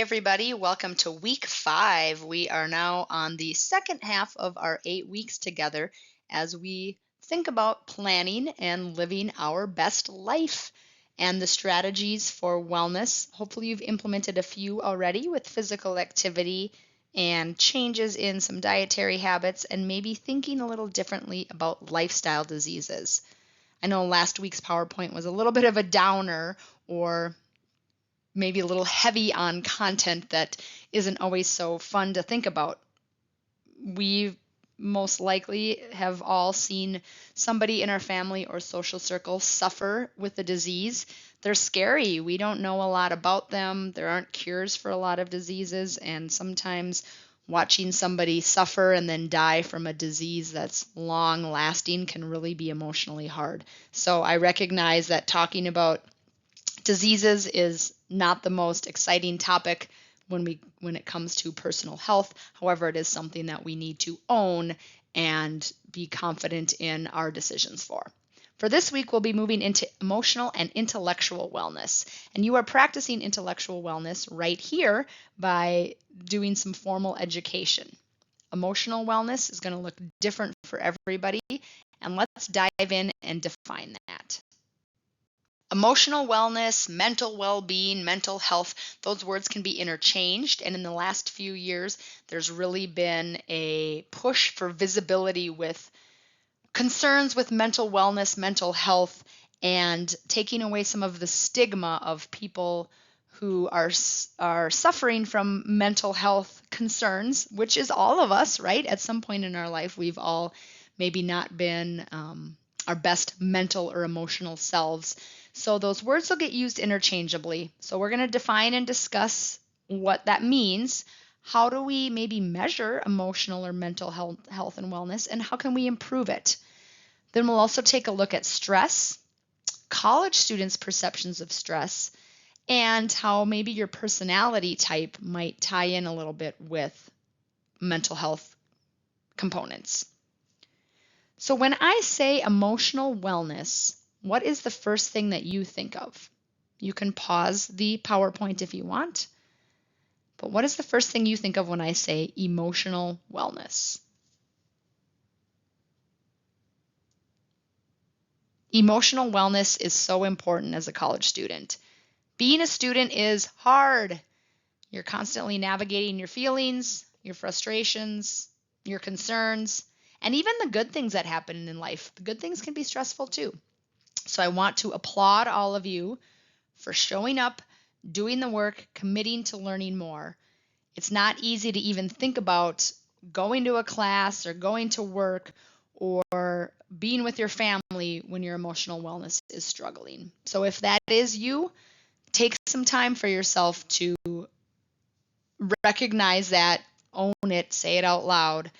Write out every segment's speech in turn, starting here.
everybody. Welcome to week 5. We are now on the second half of our 8 weeks together as we think about planning and living our best life and the strategies for wellness. Hopefully, you've implemented a few already with physical activity and changes in some dietary habits and maybe thinking a little differently about lifestyle diseases. I know last week's PowerPoint was a little bit of a downer or maybe a little heavy on content that isn't always so fun to think about. We most likely have all seen somebody in our family or social circle suffer with the disease. They're scary. We don't know a lot about them. There aren't cures for a lot of diseases, and sometimes watching somebody suffer and then die from a disease that's long lasting can really be emotionally hard. So I recognize that talking about diseases is not the most exciting topic when it comes to personal health. However, it is something that we need to own and be confident in our decisions for. For this week, we'll be moving into emotional and intellectual wellness. And you are practicing intellectual wellness right here by doing some formal education. Emotional wellness is going to look different for everybody, and let's dive in and define that. Emotional wellness, mental well-being, mental health, those words can be interchanged. And in the last few years, there's really been a push for visibility with concerns with mental wellness, mental health, and taking away some of the stigma of people who are suffering from mental health concerns, which is all of us, right? At some point in our life, we've all maybe not been our best mental or emotional selves. So those words will get used interchangeably. So we're going to define and discuss what that means. How do we maybe measure emotional or mental health and wellness, and how can we improve it? Then we'll also take a look at stress, college students' perceptions of stress, and how maybe your personality type might tie in a little bit with mental health components. So when I say emotional wellness, what is the first thing that you think of? You can pause the PowerPoint if you want, but what is the first thing you think of when I say emotional wellness? Emotional wellness is so important as a college student. Being a student is hard. You're constantly navigating your feelings, your frustrations, your concerns, and even the good things that happen in life. The good things can be stressful too. So I want to applaud all of you for showing up, doing the work, committing to learning more. It's not easy to even think about going to a class or going to work or being with your family when your emotional wellness is struggling. So if that is you, take some time for yourself to recognize that, own it, say it out loud,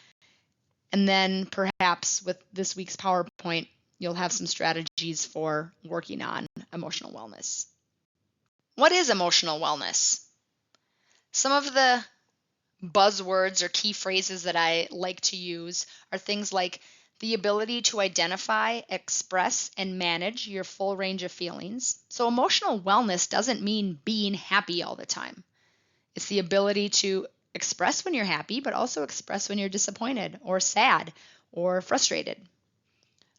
and then perhaps with this week's PowerPoint, you'll have some strategies for working on emotional wellness. What is emotional wellness? Some of the buzzwords or key phrases that I like to use are things like the ability to identify, express, and manage your full range of feelings. So emotional wellness doesn't mean being happy all the time. It's the ability to express when you're happy, but also express when you're disappointed or sad or frustrated.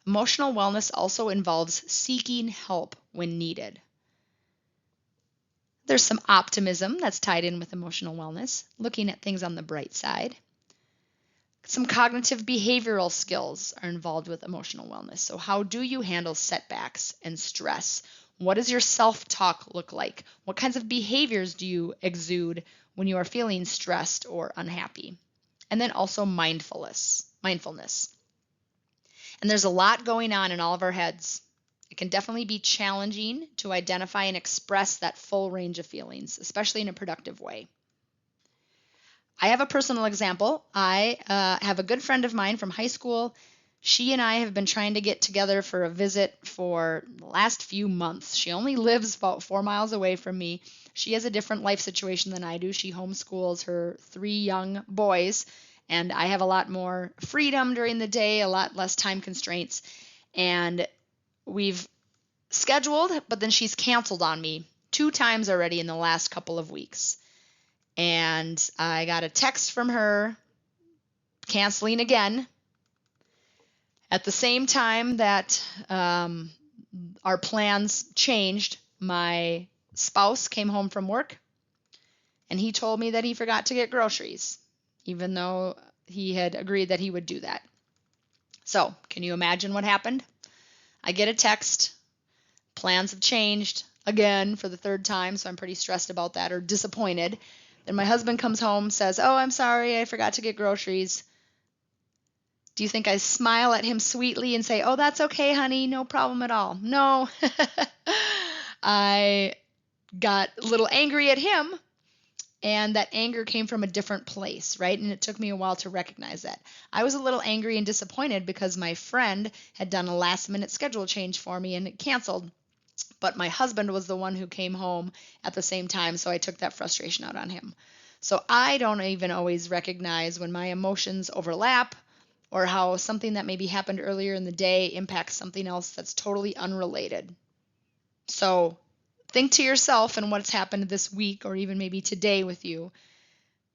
Emotional wellness also involves seeking help when needed. There's some optimism that's tied in with emotional wellness, looking at things on the bright side. Some cognitive behavioral skills are involved with emotional wellness. So how do you handle setbacks and stress? What does your self-talk look like? What kinds of behaviors do you exude when you are feeling stressed or unhappy? And then also mindfulness. And there's a lot going on in all of our heads. It can definitely be challenging to identify and express that full range of feelings, especially in a productive way. I have a personal example. I have a good friend of mine from high school. She and I have been trying to get together for a visit for the last few months. She only lives about 4 miles away from me. She has a different life situation than I do. She homeschools her 3 young boys, and I have a lot more freedom during the day, a lot less time constraints. And we've scheduled, but then she's canceled on me 2 times already in the last couple of weeks. And I got a text from her canceling again. At the same time that our plans changed, my spouse came home from work and he told me that he forgot to get groceries, even though he had agreed that he would do that. So, can you imagine what happened? I get a text. Plans have changed again for the third time, so I'm pretty stressed about that or disappointed. Then my husband comes home, says, "Oh, I'm sorry, I forgot to get groceries." Do you think I smile at him sweetly and say, "Oh, that's okay, honey, no problem at all"? No. I got a little angry at him, and that anger came from a different place, right? And it took me a while to recognize that. I was a little angry and disappointed because my friend had done a last-minute schedule change for me and it canceled. But my husband was the one who came home at the same time, so I took that frustration out on him. So I don't even always recognize when my emotions overlap or how something that maybe happened earlier in the day impacts something else that's totally unrelated. So think to yourself and what's happened this week or even maybe today with you.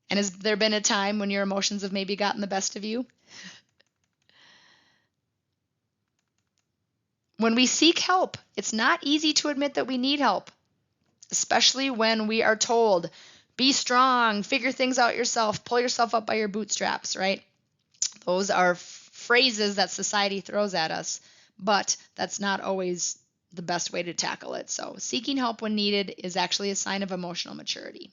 And has there been a time when your emotions have maybe gotten the best of you? When we seek help, it's not easy to admit that we need help, especially when we are told, be strong, figure things out yourself, pull yourself up by your bootstraps, right? Those are phrases that society throws at us, but that's not always the best way to tackle it. So seeking help when needed is actually a sign of emotional maturity.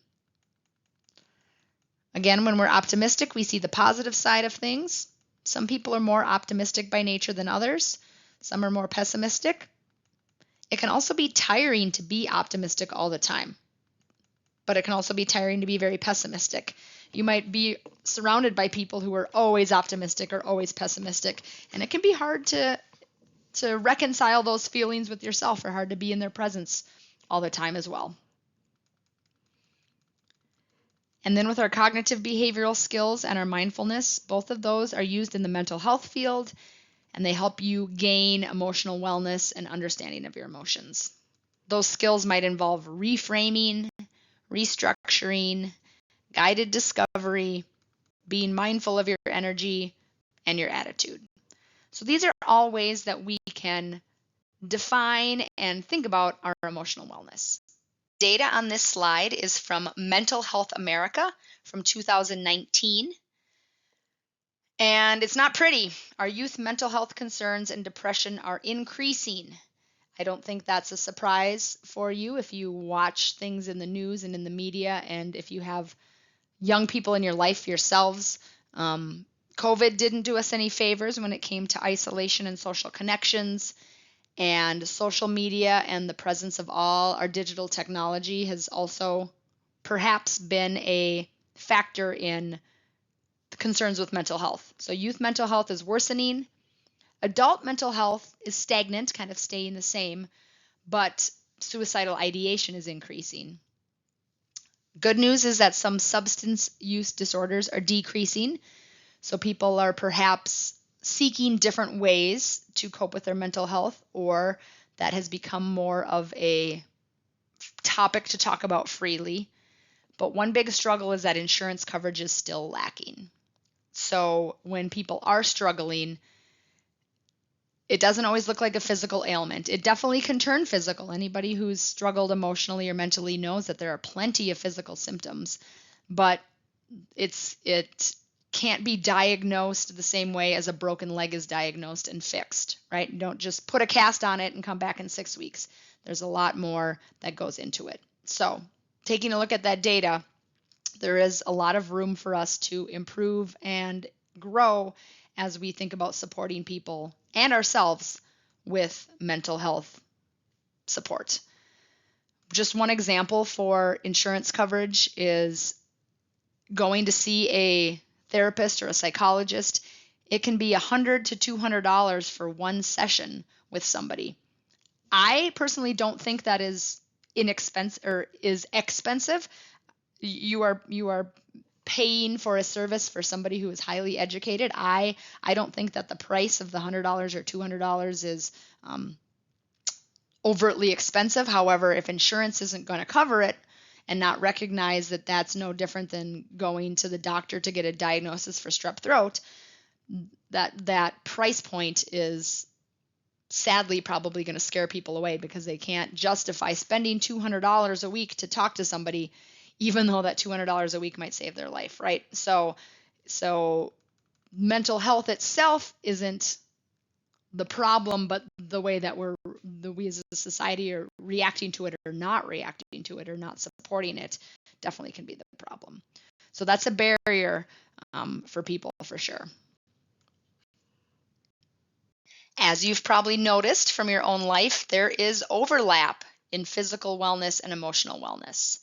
Again, when we're optimistic, we see the positive side of things. Some people are more optimistic by nature than others. Some are more pessimistic. It can also be tiring to be optimistic all the time, but it can also be tiring to be very pessimistic. You might be surrounded by people who are always optimistic or always pessimistic, and it can be hard to reconcile those feelings with yourself or hard to be in their presence all the time as well. And then with our cognitive behavioral skills and our mindfulness, both of those are used in the mental health field, and they help you gain emotional wellness and understanding of your emotions. Those skills might involve reframing, restructuring, guided discovery, being mindful of your energy and your attitude. So these are all ways that we can define and think about our emotional wellness. Data on this slide is from Mental Health America from 2019. And it's not pretty. Our youth mental health concerns and depression are increasing. I don't think that's a surprise for you if you watch things in the news and in the media, and if you have young people in your life yourselves. COVID didn't do us any favors when it came to isolation and social connections, and social media and the presence of all our digital technology has also perhaps been a factor in the concerns with mental health. So youth mental health is worsening. Adult mental health is stagnant, kind of staying the same, but suicidal ideation is increasing. Good news is that some substance use disorders are decreasing. So people are perhaps seeking different ways to cope with their mental health, or that has become more of a topic to talk about freely. But one big struggle is that insurance coverage is still lacking. So when people are struggling, it doesn't always look like a physical ailment. It definitely can turn physical. Anybody who's struggled emotionally or mentally knows that there are plenty of physical symptoms, but it can't be diagnosed the same way as a broken leg is diagnosed and fixed, right? You don't just put a cast on it and come back in 6 weeks. There's a lot more that goes into it. So taking a look at that data, there is a lot of room for us to improve and grow as we think about supporting people and ourselves with mental health support. Just one example for insurance coverage is going to see a therapist or a psychologist. It can be $100 to $200 for one session with somebody. I personally don't think that is inexpensive or is expensive. You are paying for a service for somebody who is highly educated. I don't think that the price of the $100 or $200 is overtly expensive. However, if insurance isn't going to cover it and not recognize that that's no different than going to the doctor to get a diagnosis for strep throat, that price point is sadly probably going to scare people away because they can't justify spending $200 a week to talk to somebody, even though that $200 a week might save their life, right? So mental health itself isn't the problem, but the way that we as a society are reacting to it or not reacting to it or not supporting it definitely can be the problem. So that's a barrier for people for sure. As you've probably noticed from your own life, there is overlap in physical wellness and emotional wellness.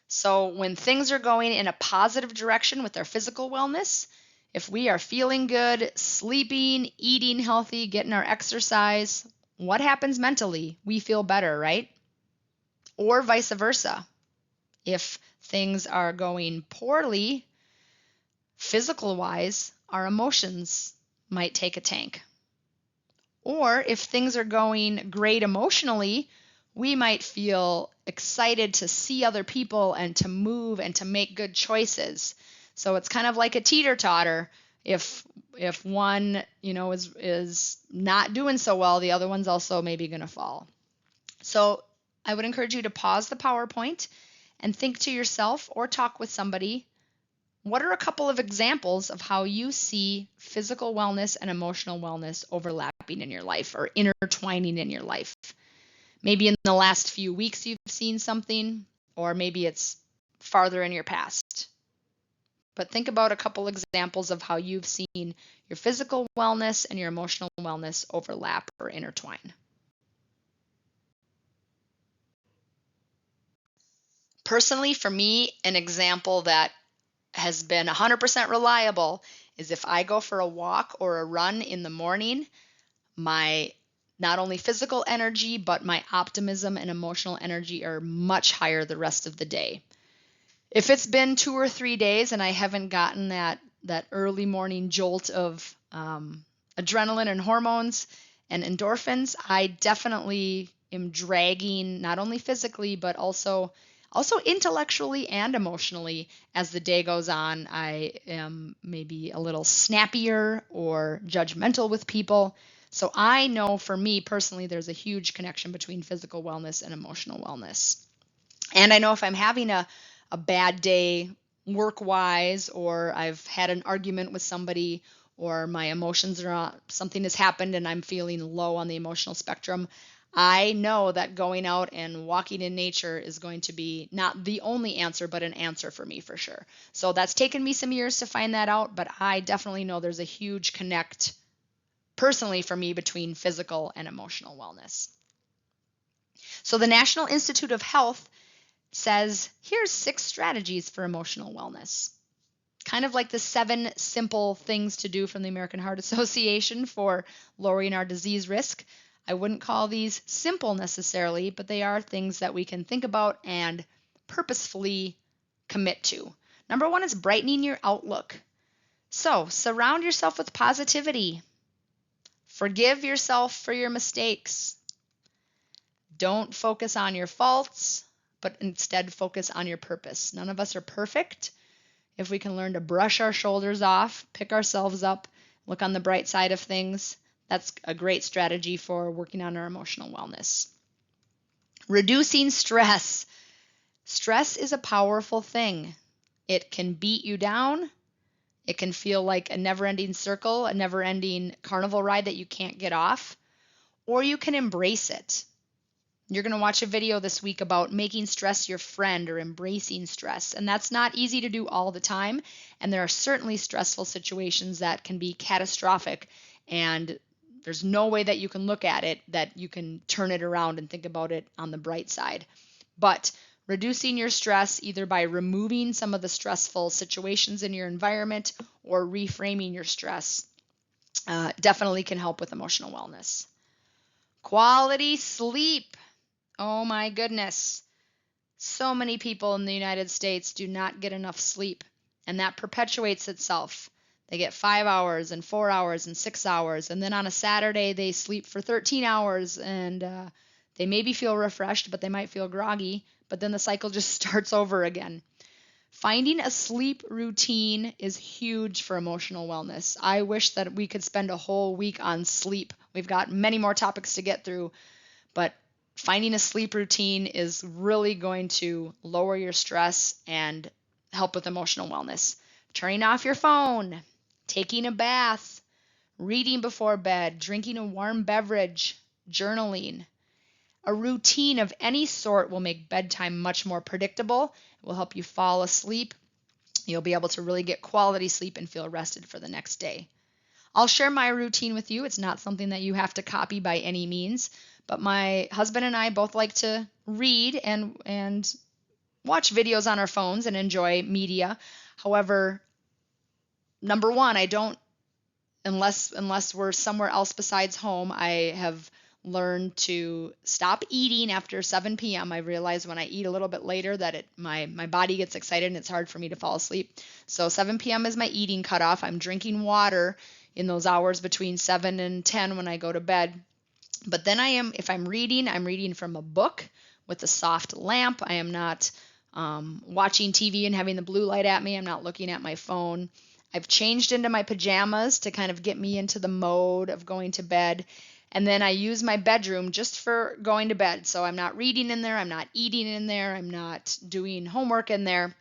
So when things are going in a positive direction with our physical wellness, if we are feeling good, sleeping, eating healthy, getting our exercise, what happens mentally? We feel better, right? Or vice versa. If things are going poorly, physical wise, our emotions might take a tank. Or if things are going great emotionally, we might feel excited to see other people and to move and to make good choices. So it's kind of like a teeter-totter. If one, is not doing so well, the other one's also maybe going to fall. So I would encourage you to pause the PowerPoint and think to yourself or talk with somebody. What are a couple of examples of how you see physical wellness and emotional wellness overlapping in your life or intertwining in your life? Maybe in the last few weeks you've seen something, or maybe it's farther in your past. But think about a couple examples of how you've seen your physical wellness and your emotional wellness overlap or intertwine. Personally, for me, an example that has been 100% reliable is if I go for a walk or a run in the morning, my not only physical energy, but my optimism and emotional energy are much higher the rest of the day. If it's been 2 or 3 days and I haven't gotten that early morning jolt of adrenaline and hormones and endorphins, I definitely am dragging not only physically, but also intellectually and emotionally. As the day goes on, I am maybe a little snappier or judgmental with people. So I know for me personally, there's a huge connection between physical wellness and emotional wellness. And I know if I'm having a bad day work wise, or I've had an argument with somebody, or my emotions are something has happened and I'm feeling low on the emotional spectrum, I know that going out and walking in nature is going to be not the only answer, but an answer for me for sure. So that's taken me some years to find that out, but I definitely know there's a huge connect personally for me between physical and emotional wellness. So the National Institute of Health says, here's 6 strategies for emotional wellness. Kind of like the 7 simple things to do from the American Heart Association for lowering our disease risk. I wouldn't call these simple necessarily, but they are things that we can think about and purposefully commit to. Number 1 is brightening your outlook. So surround yourself with positivity. Forgive yourself for your mistakes. Don't focus on your faults, but instead focus on your purpose. None of us are perfect. If we can learn to brush our shoulders off, pick ourselves up, look on the bright side of things, that's a great strategy for working on our emotional wellness. Reducing stress. Stress is a powerful thing. It can beat you down. It can feel like a never-ending circle, a never-ending carnival ride that you can't get off, or you can embrace it. You're going to watch a video this week about making stress your friend or embracing stress. And that's not easy to do all the time. And there are certainly stressful situations that can be catastrophic. And there's no way that you can look at it that you can turn it around and think about it on the bright side. But reducing your stress either by removing some of the stressful situations in your environment or reframing your stress definitely can help with emotional wellness. Quality sleep. Oh my goodness. So many people in the United States do not get enough sleep, and that perpetuates itself. They get 5 hours and 4 hours and 6 hours, and then on a Saturday they sleep for 13 hours, and They maybe feel refreshed, but they might feel groggy, but then the cycle just starts over again. Finding a sleep routine is huge for emotional wellness. I wish that we could spend a whole week on sleep. We've got many more topics to get through, but finding a sleep routine is really going to lower your stress and help with emotional wellness. Turning off your phone, taking a bath, reading before bed, drinking a warm beverage, journaling. A routine of any sort will make bedtime much more predictable. It will help you fall asleep. You'll be able to really get quality sleep and feel rested for the next day. I'll share my routine with you. It's not something that you have to copy by any means, but my husband and I both like to read and watch videos on our phones and enjoy media. However, number one, I don't unless we're somewhere else besides home, I have learned to stop eating after 7 p.m. I realize when I eat a little bit later that my body gets excited and it's hard for me to fall asleep. So 7 p.m. is my eating cutoff. I'm drinking water in those hours between 7 and 10 when I go to bed. But then if I'm reading from a book with a soft lamp. I am not watching TV and having the blue light at me. I'm not looking at my phone. I've changed into my pajamas to kind of get me into the mode of going to bed. And then I use my bedroom just for going to bed. So I'm not reading in there. I'm not eating in there. I'm not doing homework in there.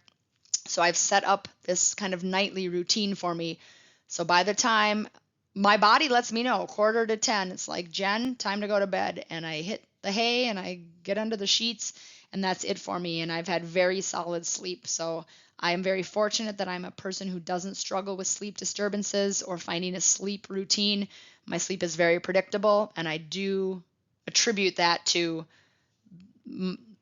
So I've set up this kind of nightly routine for me. So by the time my body lets me know, 9:45, it's like, Jen, time to go to bed. And I hit the hay and I get under the sheets, and that's it for me. And I've had very solid sleep. So I am very fortunate that I'm a person who doesn't struggle with sleep disturbances or finding a sleep routine. My sleep is very predictable, and I do attribute that to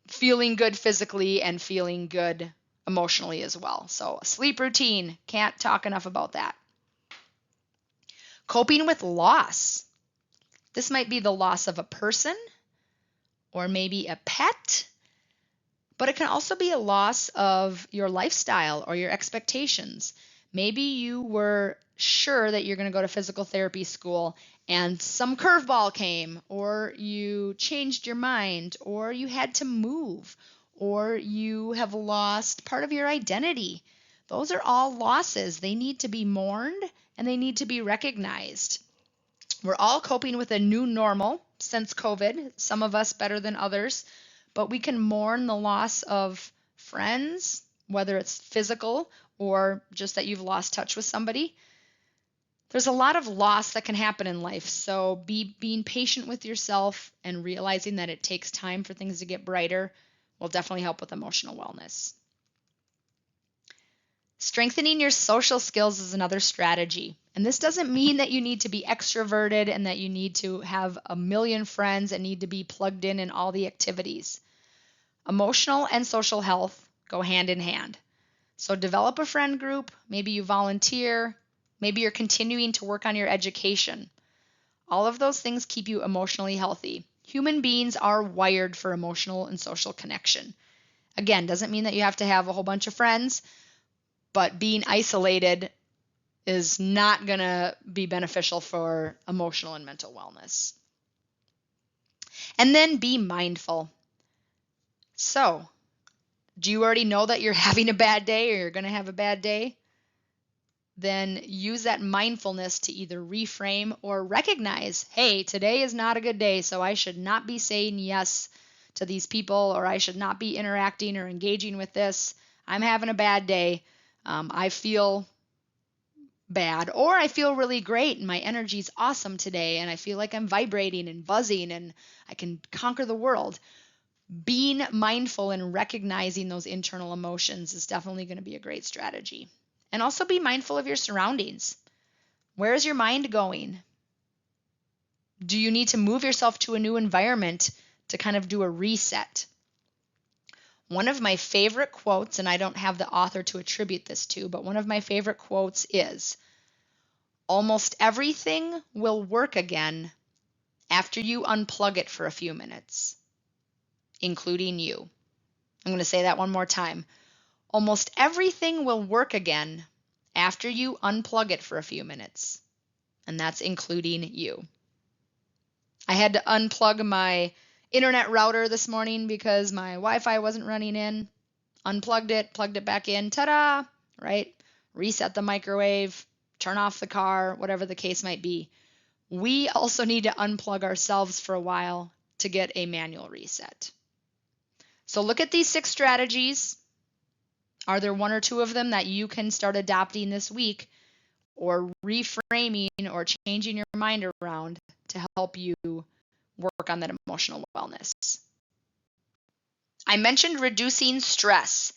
feeling good physically and feeling good emotionally as well. So a sleep routine, can't talk enough about that. Coping with loss. This might be the loss of a person or maybe a pet, but it can also be a loss of your lifestyle or your expectations. Maybe you were sure that you're going to go to physical therapy school and some curveball came, or you changed your mind, or you had to move, or you have lost part of your identity. Those are all losses. They need to be mourned and they need to be recognized. We're all coping with a new normal since COVID, some of us better than others, but we can mourn the loss of friends, whether it's physical or just that you've lost touch with somebody. There's a lot of loss that can happen in life, so being patient with yourself and realizing that it takes time for things to get brighter will definitely help with emotional wellness. Strengthening your social skills is another strategy. And this doesn't mean that you need to be extroverted and that you need to have a million friends and need to be plugged in all the activities. Emotional and social health go hand in hand. So develop a friend group, maybe you volunteer, maybe you're continuing to work on your education. All of those things keep you emotionally healthy. Human beings are wired for emotional and social connection. Again, doesn't mean that you have to have a whole bunch of friends, but being isolated is not going to be beneficial for emotional and mental wellness. And then be mindful. So, do you already know that you're having a bad day or you're going to have a bad day? Then use that mindfulness to either reframe or recognize, hey, today is not a good day, so I should not be saying yes to these people, or I should not be interacting or engaging with this. I'm having a bad day. I feel bad, or I feel really great and my energy's awesome today and I feel like I'm vibrating and buzzing and I can conquer the world. Being mindful and recognizing those internal emotions is definitely going to be a great strategy. And also be mindful of your surroundings. Where is your mind going? Do you need to move yourself to a new environment to kind of do a reset? One of my favorite quotes, and I don't have the author to attribute this to, but one of my favorite quotes is, almost everything will work again after you unplug it for a few minutes, including you. I'm going to say that one more time. Almost everything will work again after you unplug it for a few minutes, and that's including you. I had to unplug my internet router this morning because my Wi-Fi wasn't running in. Unplugged it, plugged it back in, ta-da, right? Reset the microwave, turn off the car, whatever the case might be. We also need to unplug ourselves for a while to get a manual reset. So look at these 6 strategies. Are there one or two of them that you can start adopting this week or reframing or changing your mind around to help you work on that emotional wellness? I mentioned reducing stress.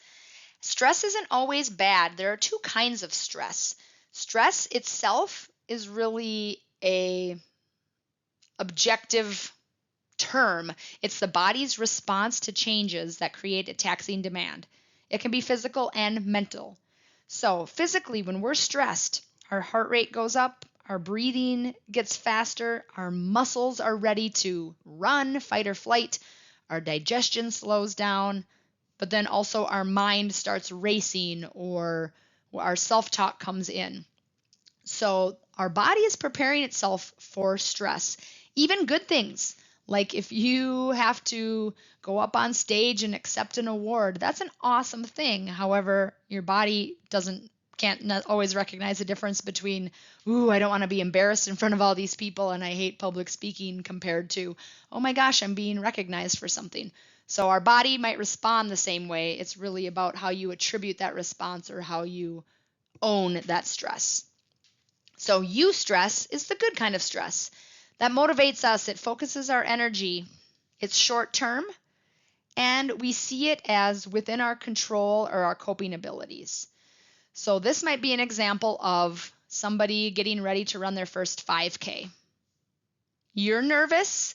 Stress isn't always bad. There are 2 kinds of stress. Stress itself is really a objective term. It's the body's response to changes that create a taxing demand. It can be physical and mental. So, physically, when we're stressed, our heart rate goes up, our breathing gets faster, our muscles are ready to run, fight or flight, our digestion slows down, but then also our mind starts racing or our self-talk comes in. So our body is preparing itself for stress, even good things. Like if you have to go up on stage and accept an award, that's an awesome thing. However, your body can't always recognize the difference between, ooh, I don't want to be embarrassed in front of all these people and I hate public speaking, compared to, oh my gosh, I'm being recognized for something. So our body might respond the same way. It's really about how you attribute that response or how you own that stress. So eustress is the good kind of stress that motivates us. It focuses our energy. It's short term, and we see it as within our control or our coping abilities. So this might be an example of somebody getting ready to run their first 5K. You're nervous,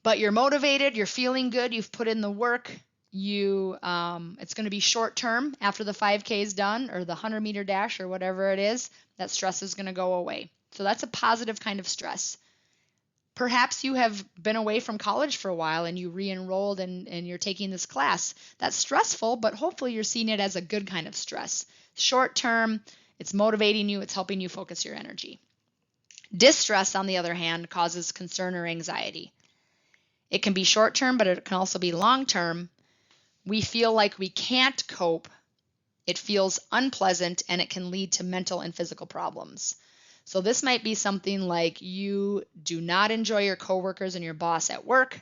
but you're motivated, you're feeling good, you've put in the work. It's going to be short term after the 5K is done, or the 100-meter dash, or whatever it is. That stress is going to go away. So that's a positive kind of stress. Perhaps you have been away from college for a while and you re-enrolled and you're taking this class. That's stressful, but hopefully you're seeing it as a good kind of stress. Short term, it's motivating you, it's helping you focus your energy. Distress, on the other hand, causes concern or anxiety. It can be short term, but it can also be long term. We feel like we can't cope. It feels unpleasant, and it can lead to mental and physical problems. So this might be something like you do not enjoy your coworkers and your boss at work.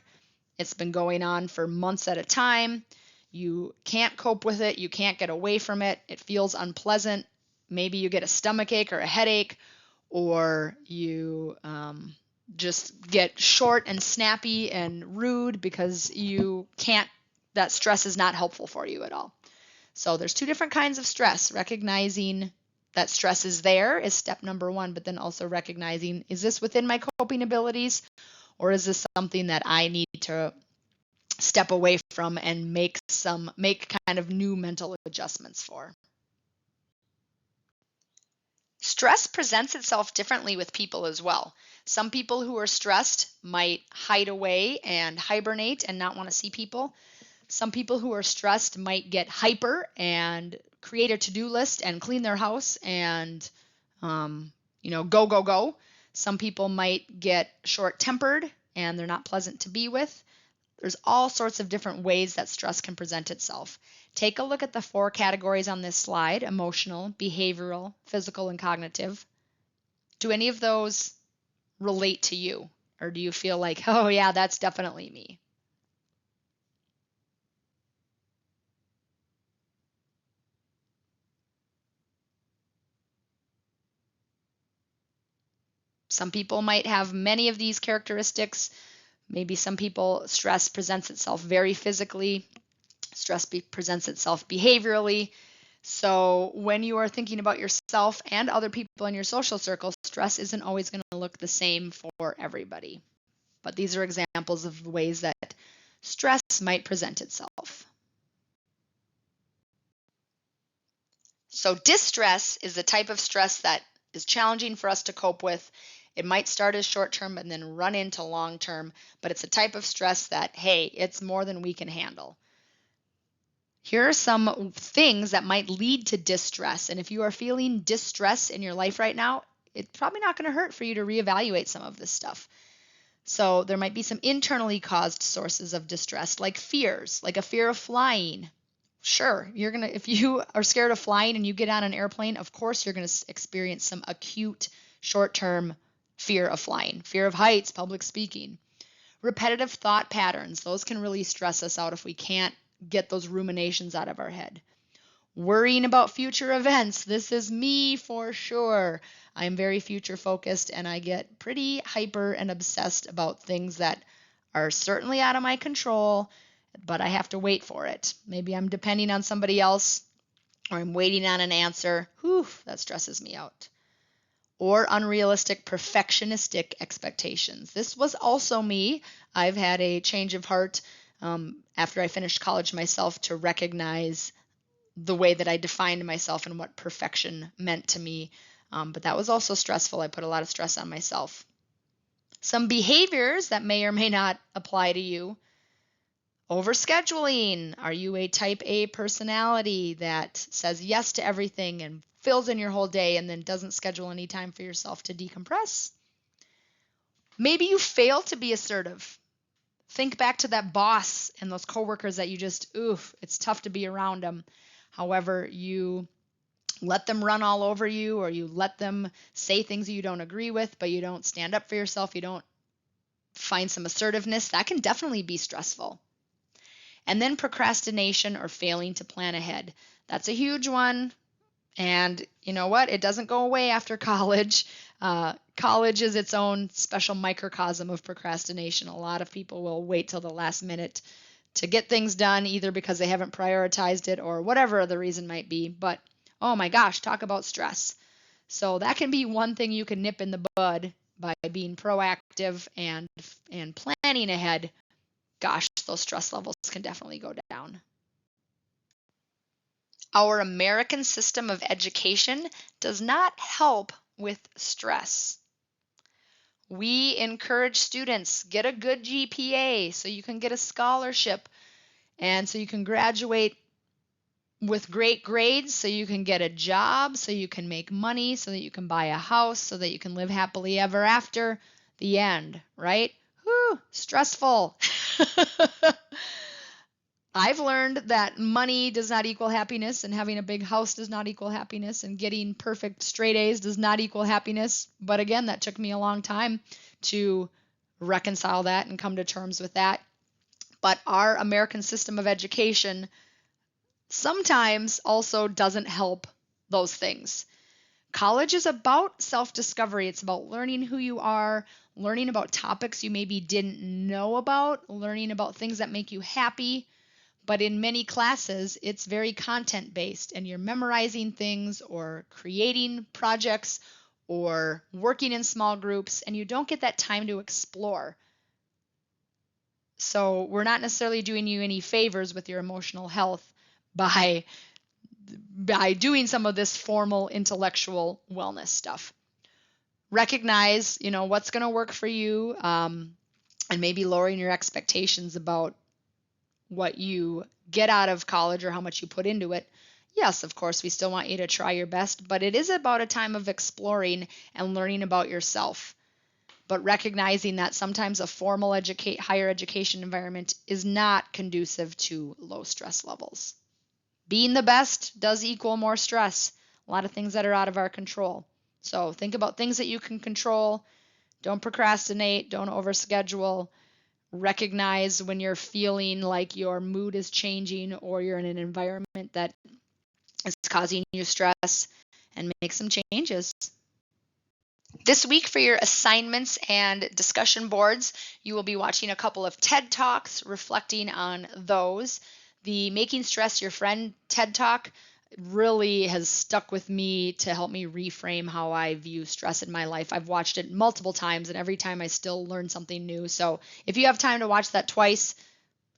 It's been going on for months at a time. You can't cope with it. You can't get away from it. It feels unpleasant. Maybe you get a stomachache or a headache, or you just get short and snappy and rude because that stress is not helpful for you at all. So there's 2 different kinds of stress. Recognizing that stress is there is step number 1, but then also recognizing, is this within my coping abilities, or is this something that I need to step away from and make kind of new mental adjustments for? Stress presents itself differently with people as well. Some people who are stressed might hide away and hibernate and not want to see people. Some people who are stressed might get hyper and create a to-do list and clean their house and, go, go, go. Some people might get short-tempered and they're not pleasant to be with. There's all sorts of different ways that stress can present itself. Take a look at the 4 categories on this slide: emotional, behavioral, physical, and cognitive. Do any of those relate to you? Or do you feel like, oh yeah, that's definitely me? Some people might have many of these characteristics. Maybe some people, stress presents itself very physically. Stress presents itself behaviorally. So when you are thinking about yourself and other people in your social circle, stress isn't always going to look the same for everybody. But these are examples of ways that stress might present itself. So distress is the type of stress that is challenging for us to cope with. It might start as short term and then run into long term, but it's a type of stress that, hey, it's more than we can handle. Here are some things that might lead to distress. And if you are feeling distress in your life right now, it's probably not going to hurt for you to reevaluate some of this stuff. So there might be some internally caused sources of distress, like fears, like a fear of flying. Sure, if you are scared of flying and you get on an airplane, of course you're gonna experience some acute short-term fear of flying, fear of heights, public speaking. Repetitive thought patterns, those can really stress us out if we can't get those ruminations out of our head. Worrying about future events. This is me for sure. I'm very future focused and I get pretty hyper and obsessed about things that are certainly out of my control, but I have to wait for it. Maybe I'm depending on somebody else or I'm waiting on an answer. Whew, that stresses me out. Or unrealistic perfectionistic expectations. This was also me. I've had a change of heart after I finished college myself to recognize the way that I defined myself and what perfection meant to me. But that was also stressful. I put a lot of stress on myself. Some behaviors that may or may not apply to you. Overscheduling. Are you a type A personality that says yes to everything and fills in your whole day and then doesn't schedule any time for yourself to decompress? Maybe you fail to be assertive. Think back to that boss and those coworkers that you just, oof, it's tough to be around them. However, you let them run all over you or you let them say things you don't agree with, but you don't stand up for yourself, you don't find some assertiveness, that can definitely be stressful. And then procrastination or failing to plan ahead. That's a huge one. And you know what? It doesn't go away after college. College is its own special microcosm of procrastination. A lot of people will wait till the last minute to get things done, either because they haven't prioritized it or whatever the reason might be. But oh my gosh, talk about stress. So that can be one thing you can nip in the bud by being proactive and planning ahead. Gosh, those stress levels can definitely go down. Our American system of education does not help with stress. We encourage students get a good GPA so you can get a scholarship and so you can graduate with great grades, so you can get a job, so you can make money, so that you can buy a house, so that you can live happily ever after. The end, right? Whew, stressful. I've learned that money does not equal happiness, and having a big house does not equal happiness, and getting perfect straight A's does not equal happiness. But again, that took me a long time to reconcile that and come to terms with that. But our American system of education sometimes also doesn't help those things. College is about self-discovery. It's about learning who you are, learning about topics you maybe didn't know about, learning about things that make you happy. But in many classes, it's very content-based, and you're memorizing things or creating projects or working in small groups, and you don't get that time to explore. So we're not necessarily doing you any favors with your emotional health by doing some of this formal intellectual wellness stuff. Recognize, what's going to work for you, and maybe lowering your expectations about what you get out of college or how much you put into it. Yes, of course, we still want you to try your best, but it is about a time of exploring and learning about yourself. But recognizing that sometimes a formal higher education environment is not conducive to low stress levels. Being the best does equal more stress. A lot of things that are out of our control. So think about things that you can control. Don't procrastinate. Don't overschedule. Recognize when you're feeling like your mood is changing or you're in an environment that is causing you stress, and make some changes. This week for your assignments and discussion boards, you will be watching a couple of TED Talks reflecting on those. The Making Stress Your Friend TED Talk really has stuck with me to help me reframe how I view stress in my life. I've watched it multiple times, and every time I still learn something new. So if you have time to watch that twice,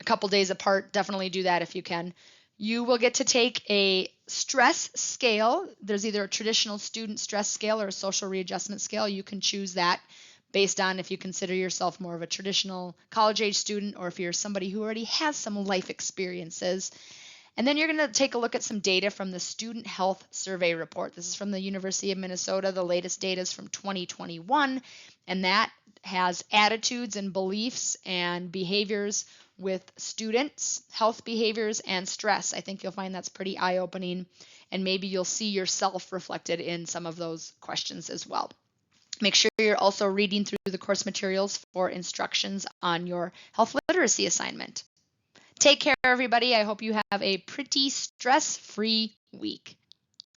a couple days apart, definitely do that if you can. You will get to take a stress scale. There's either a traditional student stress scale or a social readjustment scale. You can choose that based on if you consider yourself more of a traditional college-age student or if you're somebody who already has some life experiences. And then you're going to take a look at some data from the Student Health Survey Report. This is from the University of Minnesota. The latest data is from 2021, and that has attitudes and beliefs and behaviors with students, health behaviors, and stress. I think you'll find that's pretty eye-opening, and maybe you'll see yourself reflected in some of those questions as well. Make sure you're also reading through the course materials for instructions on your health literacy assignment. Take care, everybody. I hope you have a pretty stress-free week.